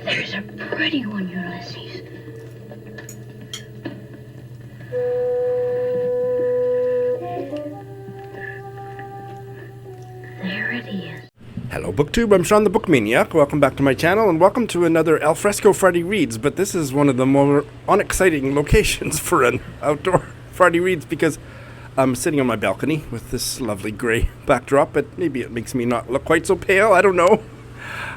There's a pretty one, Ulysses. There it is. Hello BookTube, I'm Sean the Book Maniac. Welcome back to my channel and welcome to another Alfresco Friday Reads, but this is one of the more unexciting locations for an outdoor Friday Reads because I'm sitting on my balcony with this lovely gray backdrop, but maybe it makes me not look quite so pale, I don't know.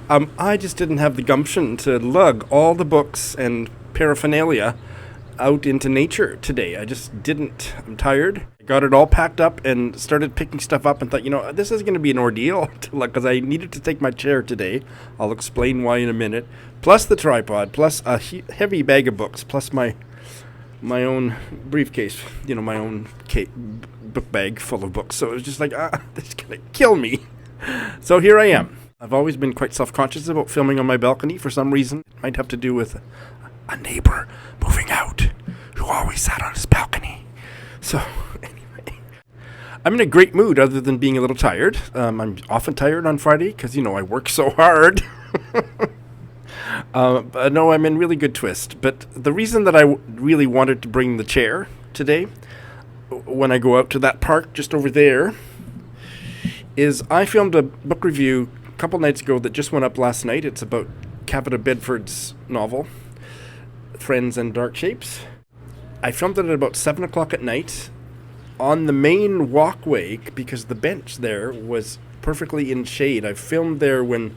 I just didn't have the gumption to lug all the books and paraphernalia out into nature today. I just didn't. I'm tired. I got it all packed up and started picking stuff up and thought, this is going to be an ordeal because I needed to take my chair today. I'll explain why in a minute. Plus the tripod, plus a heavy bag of books, plus my own briefcase, my own book bag full of books. So it was just like, this is going to kill me. So here I am. I've always been quite self-conscious about filming on my balcony for some reason. It might have to do with a neighbor moving out who always sat on his balcony. So, anyway, I'm in a great mood other than being a little tired. I'm often tired on Friday because, I work so hard. But no, I'm in really good twist. But the reason that I really wanted to bring the chair today, when I go out to that park just over there, is I filmed a book review a couple nights ago that just went up last night. It's about Cavita Bedford's novel, Friends and Dark Shapes. I filmed it at about 7 o'clock at night on the main walkway because the bench there was perfectly in shade. I filmed there when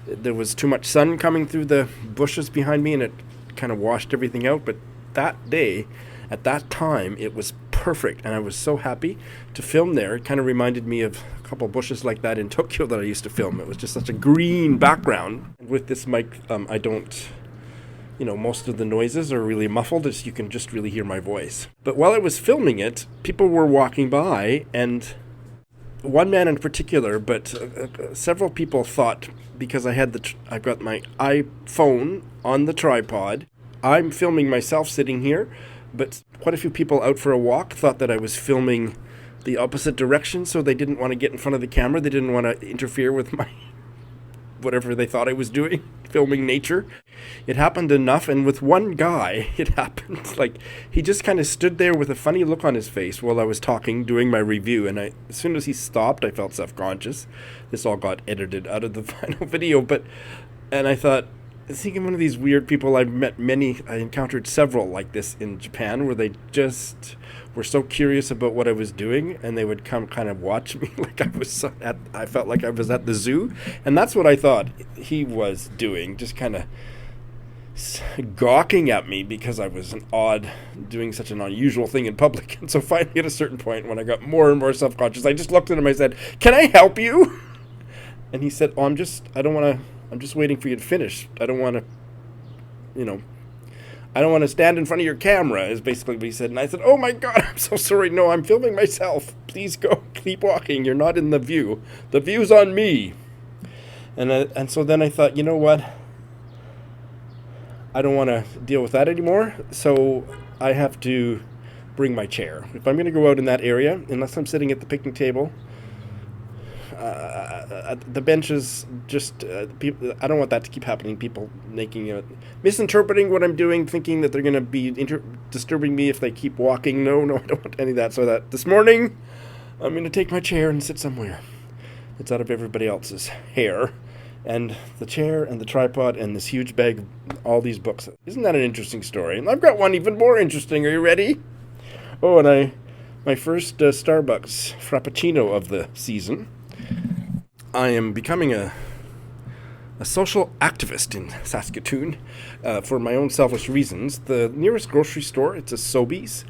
there was too much sun coming through the bushes behind me and it kind of washed everything out. But that day, at that time, it was perfect and I was so happy to film there. It kind of reminded me of a couple of bushes like that in Tokyo that I used to film. It was just such a green background. With this mic, I don't... most of the noises are really muffled, as you can just really hear my voice. But while I was filming it, people were walking by, and one man in particular, but several people thought, because I've got my iPhone on the tripod, I'm filming myself sitting here, but quite a few people out for a walk thought that I was filming the opposite direction, so they didn't want to get in front of the camera. They didn't want to interfere with my whatever they thought I was doing, filming nature. It happened enough, and with one guy, it happened. Like, he just kind of stood there with a funny look on his face while I was talking, doing my review, and as soon as he stopped, I felt self-conscious. This all got edited out of the final video, and I thought, is he one of these weird people? I encountered several like this in Japan, where they just were so curious about what I was doing, and they would come kind of watch me like I felt like I was at the zoo, and that's what I thought he was doing, just kind of gawking at me because I was doing such an unusual thing in public. And so finally, at a certain point, when I got more and more self-conscious, I just looked at him. I said, "Can I help you?" And he said, "Oh, I'm just waiting for you to finish. I don't want to stand in front of your camera," is basically what he said. And I said, "Oh my God, I'm so sorry. No, I'm filming myself. Please go, keep walking. You're not in the view. The view's on me." And so then I thought, you know what? I don't want to deal with that anymore. So I have to bring my chair. If I'm going to go out in that area, unless I'm sitting at the picnic table, the benches just people. I don't want that to keep happening. People misinterpreting what I'm doing, thinking that they're going to be disturbing me if they keep walking. No, I don't want any of that. So that this morning, I'm going to take my chair and sit somewhere that's out of everybody else's hair, and the chair and the tripod and this huge bag of all these books. Isn't that an interesting story? And I've got one even more interesting. Are you ready? Oh, and my first Starbucks Frappuccino of the season. I am becoming a social activist in Saskatoon for my own selfish reasons. The nearest grocery store, it's a Sobeys.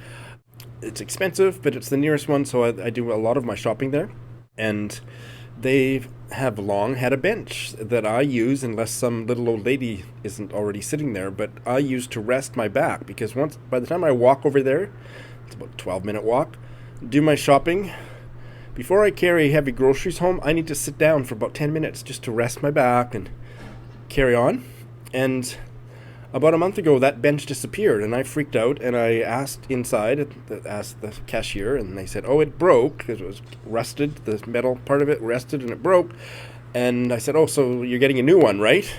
It's expensive, but it's the nearest one, so I do a lot of my shopping there. And they have long had a bench that I use, unless some little old lady isn't already sitting there, but I use to rest my back, because by the time I walk over there, it's about a 12-minute walk, do my shopping. Before I carry heavy groceries home, I need to sit down for about 10 minutes just to rest my back and carry on. And about a month ago, that bench disappeared, and I freaked out, and I asked the cashier, and they said, oh, it broke, because it was rusted, the metal part of it rusted, and it broke. And I said, oh, so you're getting a new one, right?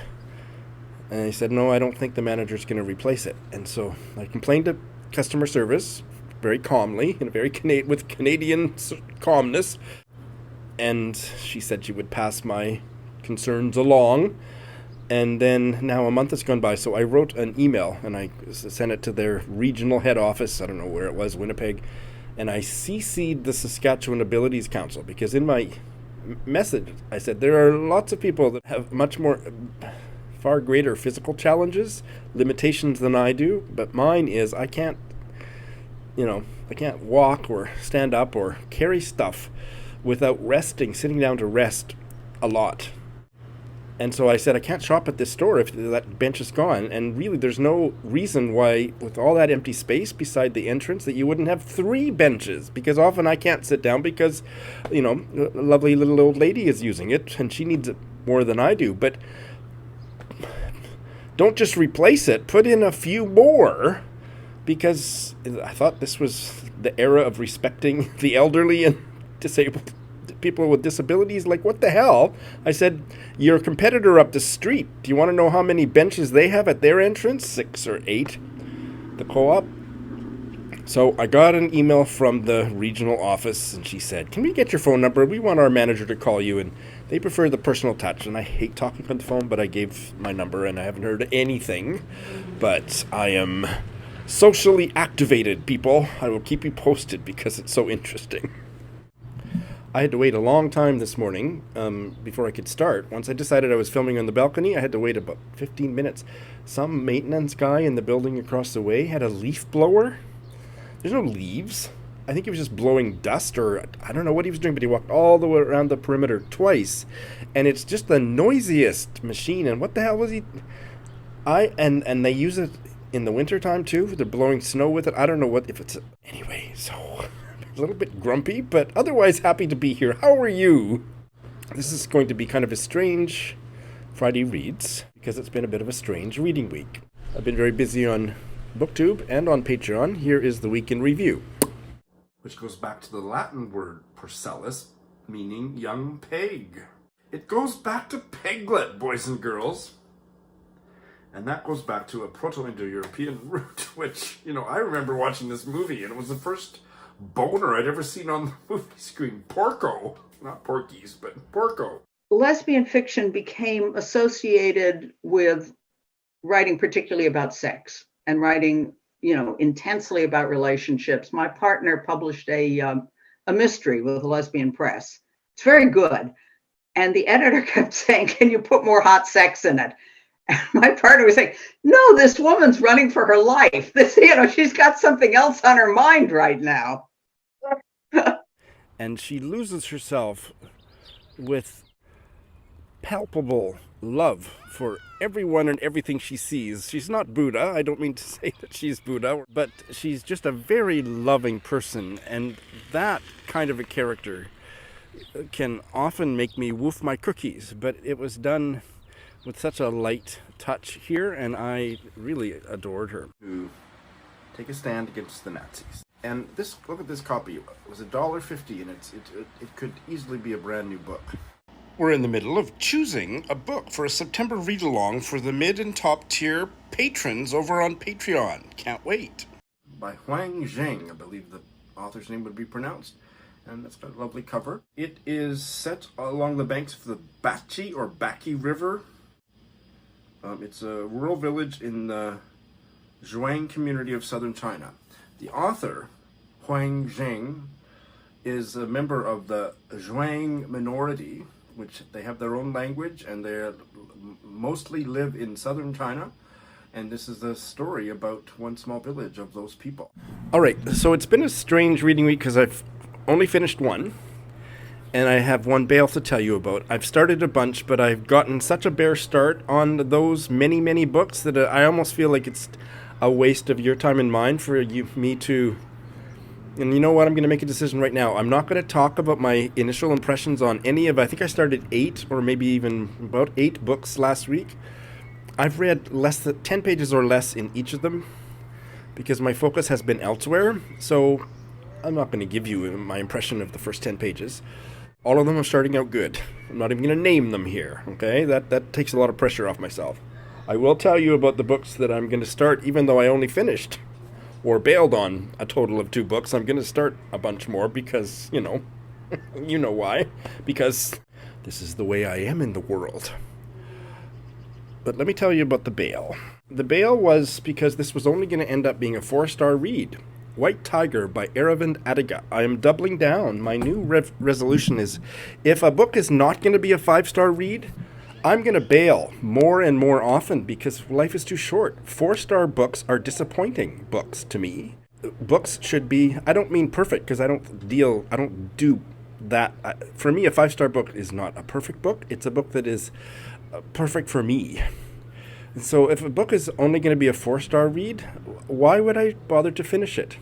And he said, no, I don't think the manager's going to replace it. And so I complained to customer service very calmly, in a very with Canadian calmness. And she said she would pass my concerns along. And then now a month has gone by, so I wrote an email and I sent it to their regional head office. I don't know where it was, Winnipeg. And I CC'd the Saskatchewan Abilities Council, because in my message I said there are lots of people that have far greater physical challenges, limitations than I do, but mine is I can't walk or stand up or carry stuff without sitting down to rest a lot. And so I said, I can't shop at this store if that bench is gone. And really, there's no reason why, with all that empty space beside the entrance, that you wouldn't have 3 benches. Because often I can't sit down because, a lovely little old lady is using it, and she needs it more than I do. But don't just replace it. Put in a few more, because I thought this was the era of respecting the elderly and disabled people with disabilities. Like, what the hell? I said, your competitor up the street, do you want to know how many benches they have at their entrance? 6 or 8. The co-op. So I got an email from the regional office, and she said, can we get your phone number? We want our manager to call you, and they prefer the personal touch. And I hate talking on the phone, but I gave my number, and I haven't heard anything. But I am socially activated, people. I will keep you posted because it's so interesting. I had to wait a long time this morning before I could start. Once I decided I was filming on the balcony, I had to wait about 15 minutes. Some maintenance guy in the building across the way had a leaf blower. There's no leaves. I think he was just blowing dust, or I don't know what he was doing, but he walked all the way around the perimeter twice. And it's just the noisiest machine. And what the hell was he... And they use it in the wintertime too. They're blowing snow with it. I don't know anyway, so... a little bit grumpy, but otherwise happy to be here. How are you? This is going to be kind of a strange Friday Reads, because it's been a bit of a strange reading week. I've been very busy on BookTube and on Patreon. Here is the week in review, which goes back to the Latin word porcellus, meaning young peg. It goes back to peglet, boys and girls. And that goes back to a Proto-Indo-European root, which, I remember watching this movie, and it was the first boner I'd ever seen on the movie screen. Porco. Not Porkies, but Porco. Lesbian fiction became associated with writing particularly about sex and writing, intensely about relationships. My partner published a mystery with a lesbian press. It's very good. And the editor kept saying, can you put more hot sex in it? And my partner was saying, no, this woman's running for her life. She's got something else on her mind right now. And she loses herself with palpable love for everyone and everything she sees. She's not Buddha. I don't mean to say that she's Buddha, but she's just a very loving person. And that kind of a character can often make me woof my cookies. But it was done with such a light touch here, and I really adored her. To take a stand against the Nazis. And look at this copy. It was $1.50, and it could easily be a brand new book. We're in the middle of choosing a book for a September read-along for the mid and top tier patrons over on Patreon. Can't wait. By Huang Zheng, I believe the author's name would be pronounced. And it's got a lovely cover. It is set along the banks of the Baki River. It's a rural village in the Zhuang community of southern China. The author, Huang Zheng, is a member of the Zhuang minority, which they have their own language, and they mostly live in southern China. And this is a story about one small village of those people. All right, so it's been a strange reading week because I've only finished one, and I have one bale to tell you about. I've started a bunch, but I've gotten such a bare start on those many, many books that I almost feel like it's a waste of your time and mine for me to... And you know what? I'm going to make a decision right now. I'm not going to talk about my initial impressions on any of... I think I started 8 or maybe even about 8 books last week. I've read less than 10 pages or less in each of them because my focus has been elsewhere. So I'm not going to give you my impression of the first 10 pages. All of them are starting out good. I'm not even going to name them here, okay? That takes a lot of pressure off myself. I will tell you about the books that I'm going to start, even though I only finished or bailed on a total of 2 books. I'm going to start a bunch more because, you know why. Because this is the way I am in the world. But let me tell you about the bail. The bail was because this was only going to end up being a 4-star read. White Tiger by Aravind Adiga. I am doubling down. My new resolution is, if a book is not going to be a 5-star read, I'm going to bail more and more often because life is too short. 4-star books are disappointing books to me. Books should be, I don't mean perfect because I don't do that. For me, a 5-star book is not a perfect book. It's a book that is perfect for me. So if a book is only going to be a 4-star read, why would I bother to finish it?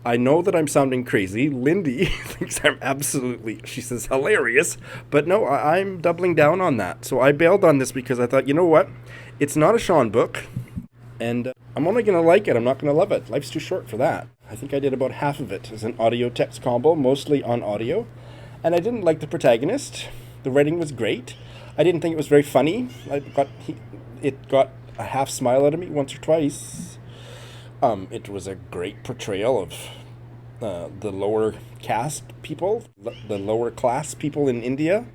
I know that I'm sounding crazy. Lindy thinks I'm she says, hilarious. But no, I'm doubling down on that. So I bailed on this because I thought, you know what? It's not a Sean book, and I'm only going to like it. I'm not going to love it. Life's too short for that. I think I did about half of it as an audio-text combo, mostly on audio. And I didn't like the protagonist. The writing was great. I didn't think it was very funny. It got a half smile out of me once or twice. It was a great portrayal of the lower caste people, the lower class people in India.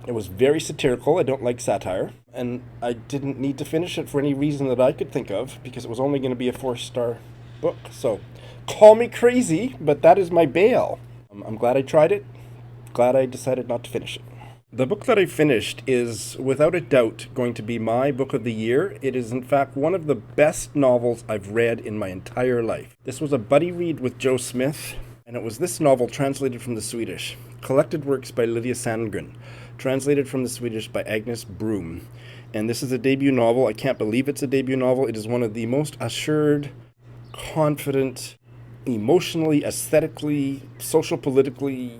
It was very satirical. I don't like satire. And I didn't need to finish it for any reason that I could think of because it was only going to be a 4-star book. So call me crazy, but that is my bail. I'm glad I tried it. Glad I decided not to finish it. The book that I finished is, without a doubt, going to be my book of the year. It is, in fact, one of the best novels I've read in my entire life. This was a buddy read with Joe Smith, and it was this novel translated from the Swedish. Collected Works by Lydia Sandgren, translated from the Swedish by Agnes Broomé. And this is a debut novel. I can't believe it's a debut novel. It is one of the most assured, confident, emotionally, aesthetically, social-politically,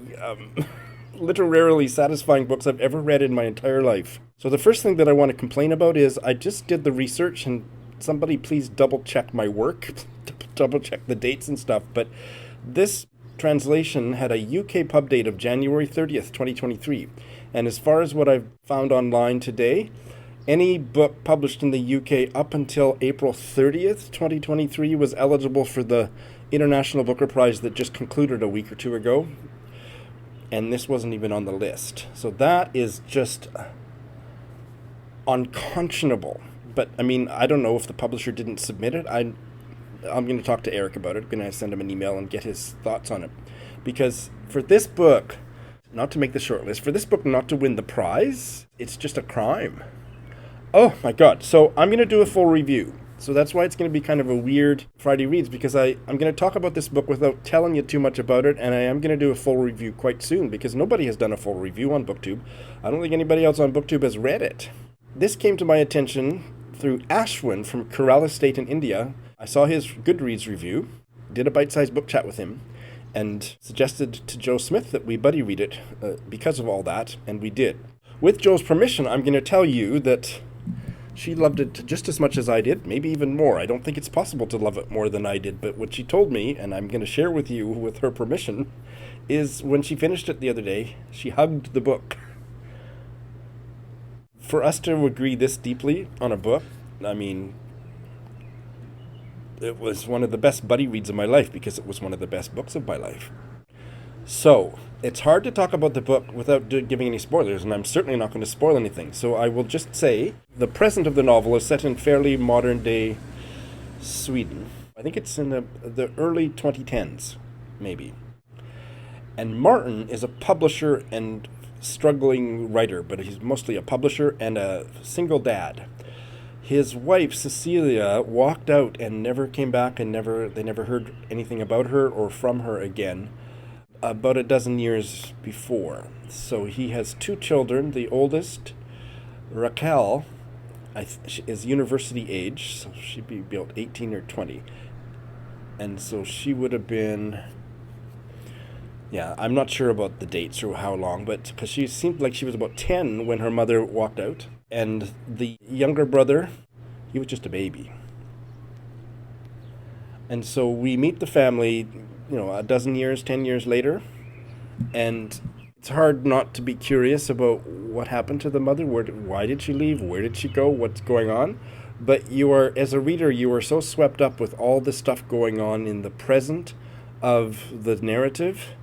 literarily satisfying books I've ever read in my entire life. So the first thing that I want to complain about is I just did the research, and somebody please double check my work, double check the dates and stuff, but this translation had a UK pub date of January 30th, 2023. And as far as what I've found online today, any book published in the UK up until April 30th, 2023 was eligible for the International Booker Prize that just concluded a week or 2 ago. And this wasn't even on the list. So that is just unconscionable. But, I mean, I don't know if the publisher didn't submit it. I'm going to talk to Eric about it. I'm going to send him an email and get his thoughts on it. Because for this book, not to make the short list, for this book not to win the prize, it's just a crime. Oh, my God. So I'm going to do a full review. So that's why it's going to be kind of a weird Friday Reads, because I'm going to talk about this book without telling you too much about it, and I am going to do a full review quite soon, because nobody has done a full review on BookTube. I don't think anybody else on BookTube has read it. This came to my attention through Ashwin from Kerala State in India. I saw his Goodreads review, did a bite-sized book chat with him, and suggested to Joe Smith that we buddy read it because of all that, and we did. With Joe's permission, I'm going to tell you that she loved it just as much as I did, maybe even more. I don't think it's possible to love it more than I did, but what she told me, and I'm going to share with you with her permission, is when she finished it the other day, she hugged the book. For us to agree this deeply on a book, I mean, it was one of the best buddy reads of my life because it was one of the best books of my life. So, it's hard to talk about the book without giving any spoilers, and I'm certainly not going to spoil anything. So I will just say the present of the novel is set in fairly modern-day Sweden. I think it's in the early 2010s, maybe. And Martin is a publisher and struggling writer, but he's mostly a publisher and a single dad. His wife, Cecilia, walked out and never came back, and they never heard anything about her or from her again. About a dozen years before. So he has 2 children. The oldest, Raquel, is university age, so she'd be about 18 or 20. And so she would have been, I'm not sure about the dates or how long, but because she seemed like she was about 10 when her mother walked out. And the younger brother, he was just a baby. And so we meet the family, a dozen years, 10 years later, and it's hard not to be curious about what happened to the mother. Why did she leave? Where did she go? What's going on? But as a reader, you are so swept up with all the stuff going on in the present of the narrative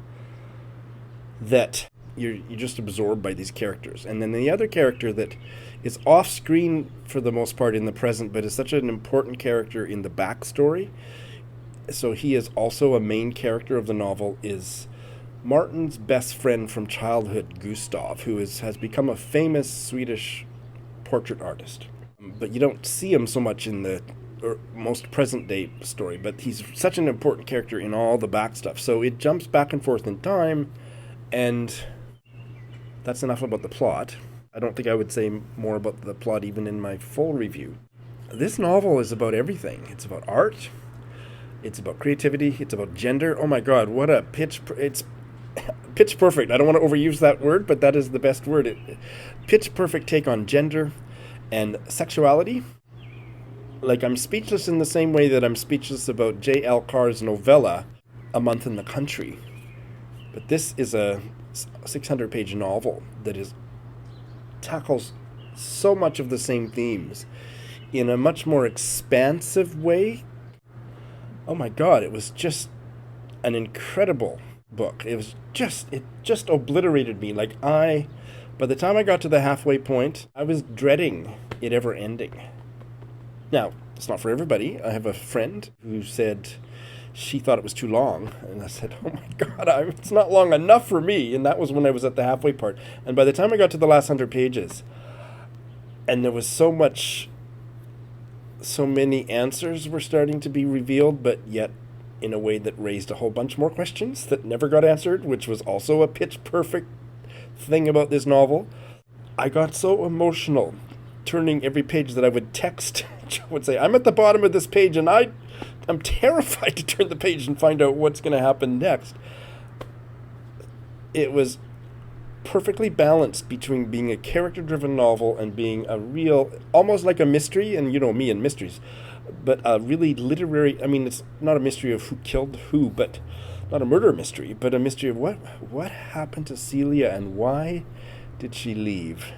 that you're just absorbed by these characters. And then the other character that is off screen for the most part in the present, but is such an important character in the backstory, so he is also a main character of the novel, is Martin's best friend from childhood, Gustav, who has become a famous Swedish portrait artist. But you don't see him so much in the most present-day story, but he's such an important character in all the back stuff. So it jumps back and forth in time, and that's enough about the plot. I don't think I would say more about the plot even in my full review. This novel is about everything. It's about art, it's about creativity, it's about gender. Oh my god, what a it's pitch perfect. I don't want to overuse that word, but that is the best word. Pitch perfect take on gender and sexuality. Like, I'm speechless in the same way that I'm speechless about J.L. Carr's novella, A Month in the Country. But this is a 600-page novel that tackles so much of the same themes in a much more expansive way. Oh my god, it was just an incredible book. It just obliterated me. Like, by the time I got to the halfway point, I was dreading it ever ending. Now, it's not for everybody. I have a friend who said she thought it was too long, and I said, oh my god, it's not long enough for me. And that was when I was at the halfway part. And by the time I got to the last 100 pages, and there was so many answers were starting to be revealed, but yet in a way that raised a whole bunch more questions that never got answered, which was also a pitch perfect thing about this novel. I got so emotional turning every page that I would text. I would say, I'm at the bottom of this page and I'm terrified to turn the page and find out what's going to happen next. It was perfectly balanced between being a character-driven novel and being a real, almost like a mystery, and you know me and mysteries, but a really literary, I mean, it's not a mystery of who killed who, but not a murder mystery, but a mystery of what happened to Celia and why did she leave?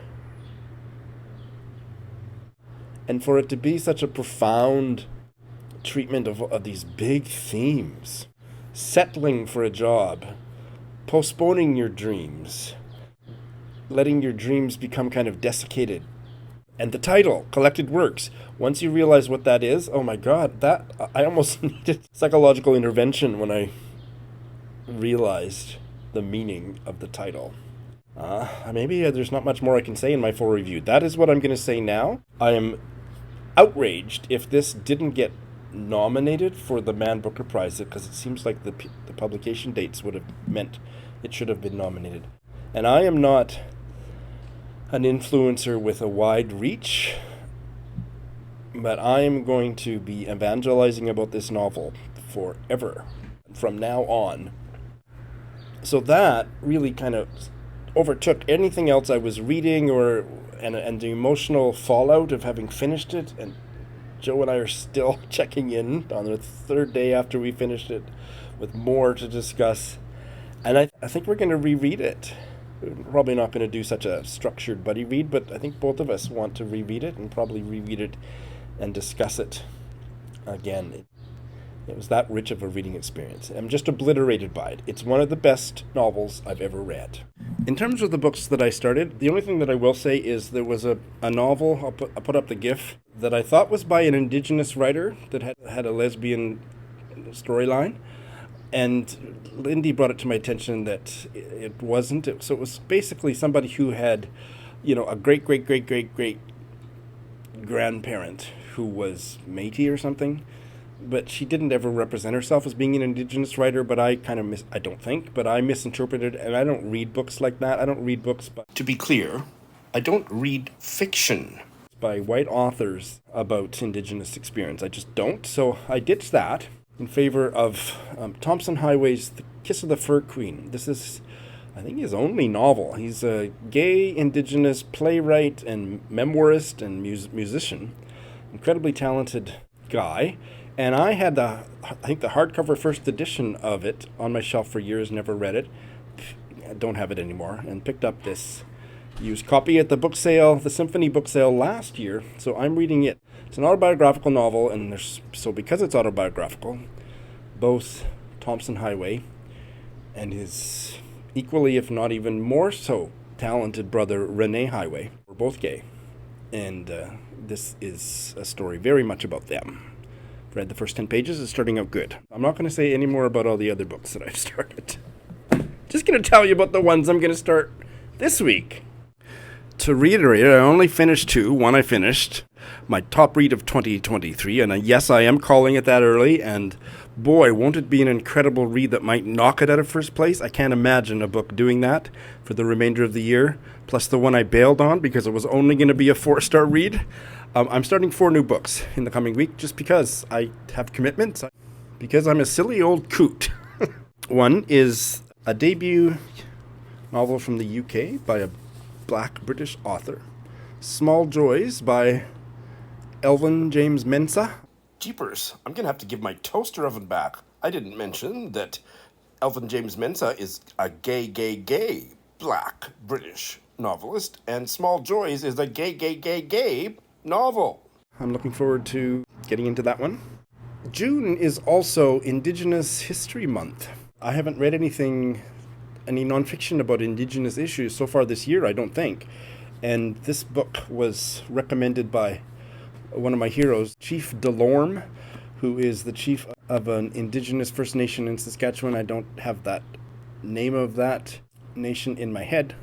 And for it to be such a profound treatment of these big themes, settling for a job, postponing your dreams, letting your dreams become kind of desiccated. And the title, Collected Works, once you realize what that is, oh my god, I almost needed psychological intervention when I realized the meaning of the title. Maybe there's not much more I can say in my full review. That is what I'm going to say now. I am outraged if this didn't get nominated for the Man Booker Prize, because it seems like the publication dates would have meant it should have been nominated. And I am not an influencer with a wide reach, but I am going to be evangelizing about this novel forever from now on. So that really kind of overtook anything else I was reading and the emotional fallout of having finished it. And Joe and I are still checking in on the third day after we finished it with more to discuss. And I think we're going to reread it. We're probably not going to do such a structured buddy read, but I think both of us want to reread it and probably reread it and discuss it again. It was that rich of a reading experience. I'm just obliterated by it. It's one of the best novels I've ever read. In terms of the books that I started, the only thing that I will say is there was a novel, I'll put up the GIF, that I thought was by an Indigenous writer that had a lesbian storyline. And Lindy brought it to my attention that it wasn't. So it was basically somebody who had, a great grandparent who was Métis or something. But she didn't ever represent herself as being an Indigenous writer, but I misinterpreted, and I don't read books like that. I don't read books to be clear, I don't read fiction by white authors about Indigenous experience. I just don't. So I ditched that in favor of Tomson Highway's The Kiss of the Fur Queen. This is, I think, his only novel. He's a gay Indigenous playwright and memoirist and musician. Incredibly talented guy. And I had the hardcover first edition of it on my shelf for years, never read it. I don't have it anymore. And picked up this used copy at the book sale, the Symphony book sale last year. So I'm reading it It's an autobiographical novel, and because it's autobiographical, both Tomson Highway and his equally, if not even more so, talented brother Rene Highway were both gay. And this is a story very much about them. Read the first 10 pages. It's starting out good. I'm not going to say any more about all the other books that I've started. Just going to tell you about the ones I'm going to start this week. To reiterate, I only finished 2. One I finished. My top read of 2023. And yes, I am calling it that early. And boy, won't it be an incredible read that might knock it out of first place. I can't imagine a book doing that for the remainder of the year. Plus the one I bailed on because it was only going to be a 4-star read. I'm starting 4 new books in the coming week just because I have commitments. Because I'm a silly old coot. One is a debut novel from the UK by a Black British author. Small Joys by Elvin James Mensah. Jeepers, I'm going to have to give my toaster oven back. I didn't mention that Elvin James Mensah is a gay Black British novelist, and Small Joys is a gay novel. I'm looking forward to getting into that one. June is also Indigenous History Month. I haven't read any nonfiction about Indigenous issues so far this year, I don't think. And this book was recommended by one of my heroes, Chief Delorme, who is the chief of an Indigenous First Nation in Saskatchewan. I don't have that name of that nation in my head,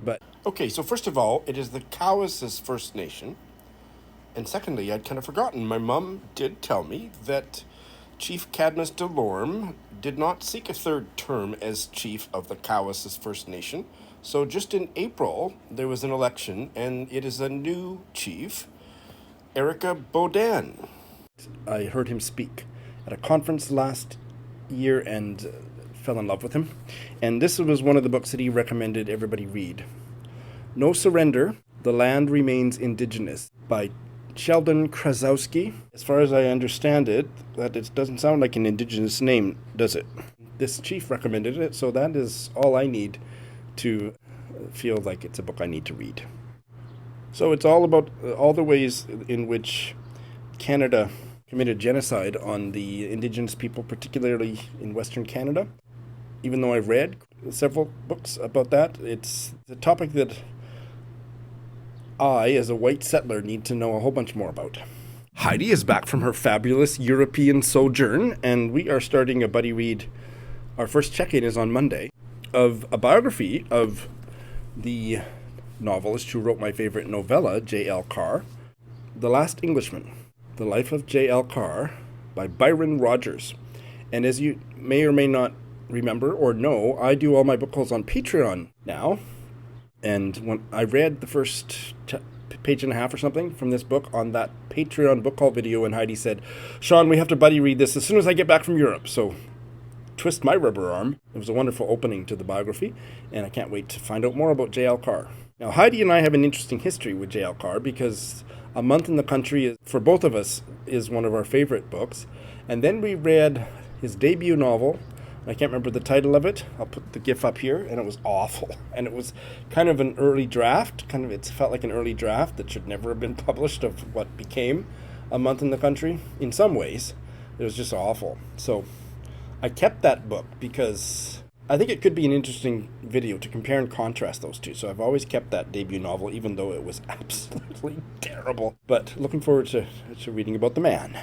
but... Okay, so first of all, it is the Cowessess First Nation. And secondly, I'd kind of forgotten, my mom did tell me that Chief Cadmus Delorme did not seek a third term as chief of the Cowessess First Nation. So just in April, there was an election, and it is a new chief, Erica Bodan. I heard him speak at a conference last year and fell in love with him. And this was one of the books that he recommended everybody read. No Surrender, The Land Remains Indigenous by Sheldon Krasowski. As far as I understand it, it doesn't sound like an Indigenous name, does it? This chief recommended it, so that is all I need to feel like it's a book I need to read. So it's all about all the ways in which Canada committed genocide on the Indigenous people, particularly in Western Canada. Even though I've read several books about that, it's a topic that I, as a white settler, need to know a whole bunch more about. Heidi is back from her fabulous European sojourn, and we are starting a buddy read. Our first check-in is on Monday, of a biography of the novelist who wrote my favorite novella, J.L. Carr, The Last Englishman, The Life of J.L. Carr by Byron Rogers. And as you may or may not remember or know, I do all my book hauls on Patreon now. And when I read the first page and a half or something from this book on that Patreon book haul video, and Heidi said, "Sean, we have to buddy read this as soon as I get back from Europe." So twist my rubber arm. It was a wonderful opening to the biography, and I can't wait to find out more about J.L. Carr. Now, Heidi and I have an interesting history with J.L. Carr because A Month in the Country, for both of us, is one of our favorite books. And then we read his debut novel. I can't remember the title of it. I'll put the GIF up here, and it was awful. And it was kind of an early draft. It felt like an early draft that should never have been published of what became A Month in the Country. In some ways, it was just awful. So I kept that book because I think it could be an interesting video to compare and contrast those two. So I've always kept that debut novel, even though it was absolutely terrible. But looking forward to reading about the man.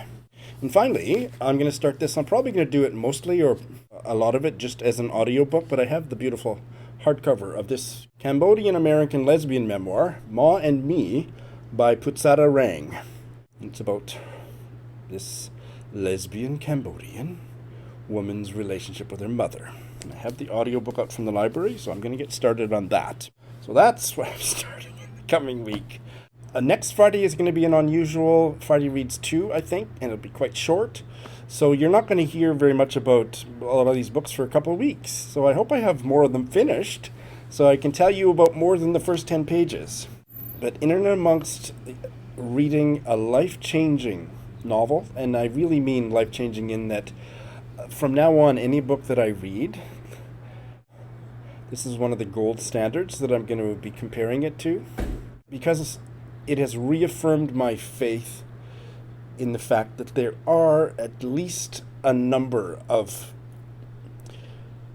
And finally, I'm going to start this. I'm probably going to do it mostly or a lot of it just as an audiobook, but I have the beautiful hardcover of this Cambodian-American lesbian memoir, Ma and Me, by Putsata Reang. It's about this lesbian Cambodian woman's relationship with her mother. And I have the audiobook out from the library, so I'm going to get started on that. So that's what I'm starting in the coming week. Next Friday is going to be an unusual Friday Reads 2, I think, and it'll be quite short. So you're not going to hear very much about all of these books for a couple of weeks. So I hope I have more of them finished, so I can tell you about more than the first 10 pages. But in and amongst reading a life-changing novel, and I really mean life-changing in that from now on, any book that I read, this is one of the gold standards that I'm going to be comparing it to, because it has reaffirmed my faith in the fact that there are at least a number of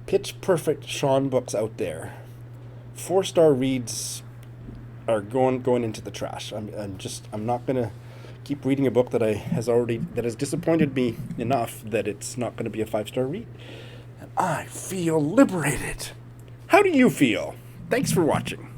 pitch perfect Sean books out there. 4-star reads are going into the trash. I'm not gonna keep reading a book that has disappointed me enough that it's not going to be a 5-star read. And I feel liberated. How do you feel? Thanks for watching.